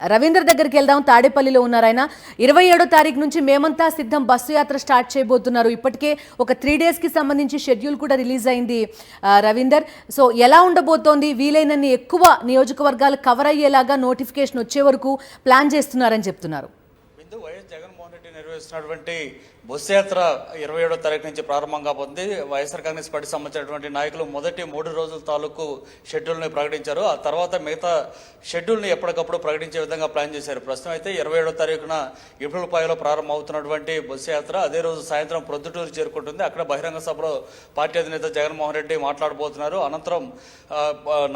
రవీంద్ర దగ్గరికి వెళ్దాం. తాడేపల్లిలో ఉన్నారు ఆయన. 27వ తారీఖు నుంచి మేమంతా సిద్ధం బస్సు యాత్ర స్టార్ట్ చేయబోతున్నారు. ఇప్పటికే ఒక 3 డేస్కి సంబంధించి షెడ్యూల్ కూడా రిలీజ్ అయింది. రవీందర్, సో ఎలా ఉండబోతోంది? వీలైనన్ని ఎక్కువ నియోజకవర్గాలు కవర్ అయ్యేలాగా నోటిఫికేషన్ వచ్చే వరకు ప్లాన్ చేస్తున్నారని చెప్తున్నారు. వైఎస్ జగన్మోహన్ రెడ్డి నిర్వహిస్తున్నటువంటి బస్సు యాత్ర 27వ తారీఖు నుంచి ప్రారంభం కాబోతుంది. వైఎస్ఆర్ కాంగ్రెస్ పార్టీ సంబంధించినటువంటి నాయకులు మొదటి 3 రోజుల తాలూకు షెడ్యూల్ని ప్రకటించారు. ఆ తర్వాత మిగతా షెడ్యూల్ని ఎప్పటికప్పుడు ప్రకటించే విధంగా ప్లాన్ చేశారు. ప్రస్తుతం అయితే 27వ తారీఖున ఇపులపాయలో ప్రారంభం అవుతున్నటువంటి బస్సు యాత్ర అదే రోజు సాయంత్రం ప్రొద్దుటూరు చేరుకుంటుంది. అక్కడ బహిరంగ సభలో పార్టీ అధినేత జగన్మోహన్ రెడ్డి మాట్లాడబోతున్నారు. అనంతరం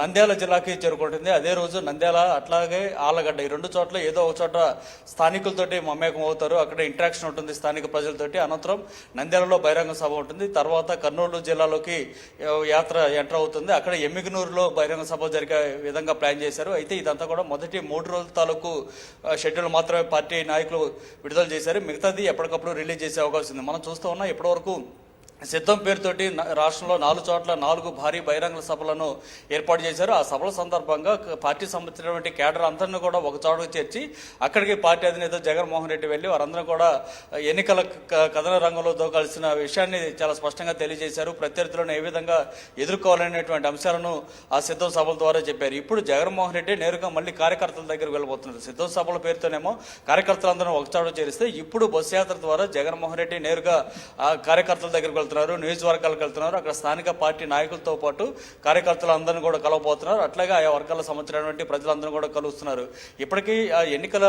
నంద్యాల జిల్లాకి చేరుకుంటుంది. అదే రోజు నంద్యాల అట్లాగే ఆళ్లగడ్డ ఈ 2 చోట్ల ఏదో ఒక చోట స్థానికులతోటి మమేకం అవుతారు. అక్కడ ఇంటరాక్షన్ ఉంటుంది స్థానిక ప్రజలతోటి. అనంతరం నంద్యాలలో బహిరంగ సభ ఉంటుంది. తర్వాత కర్నూలు జిల్లాలోకి యాత్ర ఎంటర్ అవుతుంది. అక్కడ ఎమ్మిగనూరులో బహిరంగ సభ జరిగే విధంగా ప్లాన్ చేశారు. అయితే ఇదంతా కూడా మొదటి 3 రోజుల తాలూకు షెడ్యూల్ మాత్రమే పార్టీ నాయకులు విడుదల చేశారు. మిగతాది ఎప్పటికప్పుడు రిలీజ్ చేసే అవకాశం ఉంది. మనం చూస్తూ ఉన్నాం ఇప్పటివరకు సిద్ధం పేరుతోటి రాష్ట్రంలో 4 చోట్ల 4 భారీ బహిరంగ సభలను ఏర్పాటు చేశారు. ఆ సభల సందర్భంగా పార్టీ సంబంధించినటువంటి కేడర్ అందరినీ కూడా ఒక చోటకు చేర్చి అక్కడికి పార్టీ అధినేత జగన్మోహన్ రెడ్డి వెళ్ళి వారందరూ కూడా ఎన్నికల కథన రంగంలో దూకాల్సిన విషయాన్ని చాలా స్పష్టంగా తెలియజేశారు. ప్రత్యర్థులను ఏ విధంగా ఎదుర్కోవాలనేటువంటి అంశాలను ఆ సిద్ధం సభల ద్వారా చెప్పారు. ఇప్పుడు జగన్మోహన్ రెడ్డి నేరుగా మళ్ళీ కార్యకర్తల దగ్గరికి వెళ్ళబోతున్నారు. సిద్ధం సభల పేరుతోనేమో కార్యకర్తలందరూ ఒక చోట చేరిస్తే ఇప్పుడు బస్సు యాత్ర ద్వారా జగన్మోహన్ రెడ్డి నేరుగా ఆ కార్యకర్తల దగ్గరికి వెళ్తున్నారు, నియోజకవర్గాలకు వెళ్తున్నారు. అక్కడ స్థానిక పార్టీ నాయకులతో పాటు కార్యకర్తలందరినీ కూడా కలవబోతున్నారు. అట్లాగే ఆయా వర్గాలకు సంబంధించినటువంటి ప్రజలందరూ కూడా కలుస్తున్నారు. ఇప్పటికీ ఆ ఎన్నికల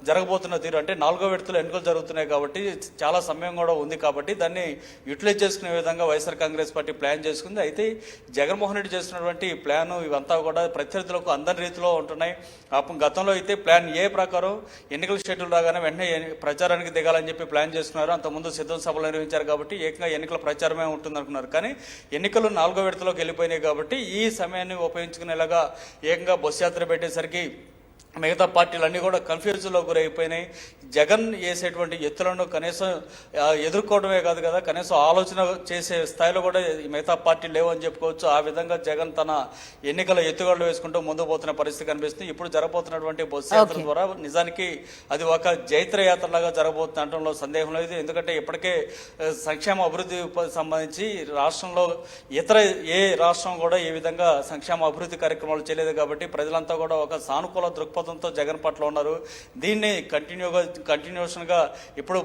జరగబోతున్న తీరు అంటే 4వ విడతలో ఎన్నికలు జరుగుతున్నాయి కాబట్టి చాలా సమయం కూడా ఉంది కాబట్టి దాన్ని యూటిలైజ్ చేసుకునే విధంగా వైఎస్ఆర్ కాంగ్రెస్ పార్టీ ప్లాన్ చేసుకుంది. అయితే జగన్మోహన్ రెడ్డి చేస్తున్నటువంటి ప్లాన్ ఇవంతా కూడా ప్రత్యర్థులకు అందరి రీతిలో ఉంటున్నాయి. గతంలో అయితే ప్లాన్ ఏ ప్రకారం ఎన్నికల షెడ్యూల్ రాగానే వెంటనే ప్రచారానికి దిగాలని చెప్పి ప్లాన్ చేసుకున్నారు. అంతకుముందు సిద్ధం సభలు నిర్వహించారు కాబట్టి ఏకంగా ఎన్నికల ప్రచారమే ఉంటుంది అనుకున్నారు. కానీ ఎన్నికలు 4వ విడతలోకి వెళ్ళిపోయినాయి కాబట్టి ఈ సమయాన్ని ఉపయోగించుకునేలాగా ఏకంగా బస్సు యాత్ర పెట్టేసరికి మిగతా పార్టీలన్నీ కూడా కన్ఫ్యూజన్లో గురైపోయినాయి. జగన్ వేసేటువంటి ఎత్తులను కనీసం ఎదుర్కోవడమే కాదు కదా, కనీసం ఆలోచన చేసే స్థాయిలో కూడా మిగతా పార్టీలు లేవని చెప్పుకోవచ్చు. ఆ విధంగా జగన్ తన ఎన్నికల ఎత్తుగడలు వేసుకుంటూ ముందుకు పోతున్న పరిస్థితి కనిపిస్తుంది. ఇప్పుడు జరగబోతున్నటువంటి బస్సు యాత్ర ద్వారా నిజానికి అది ఒక జైత్ర యాత్రలాగా జరగబోతుంది అనడంలో సందేహం లేదు. ఎందుకంటే ఇప్పటికే సంక్షేమ అభివృద్ధి సంబంధించి రాష్ట్రంలో ఇతర ఏ రాష్ట్రం కూడా ఈ విధంగా సంక్షేమ అభివృద్ధి కార్యక్రమాలు చేయలేదు కాబట్టి ప్రజలంతా కూడా ఒక సానుకూల దృక్పథంతో జగన్ పట్ల ఉన్నారు. దీన్ని కంటిన్యూషన్గా ఇప్పుడు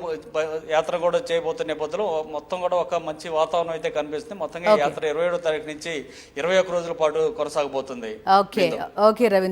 యాత్ర కూడా చేయబోతున్న నేపథ్యంలో మొత్తం కూడా ఒక మంచి వాతావరణం అయితే కనిపిస్తుంది. మొత్తంగా యాత్ర 27వ తారీఖు నుంచి 21 రోజుల పాటు కొనసాగబోతుంది. ఓకే రవీంద్ర.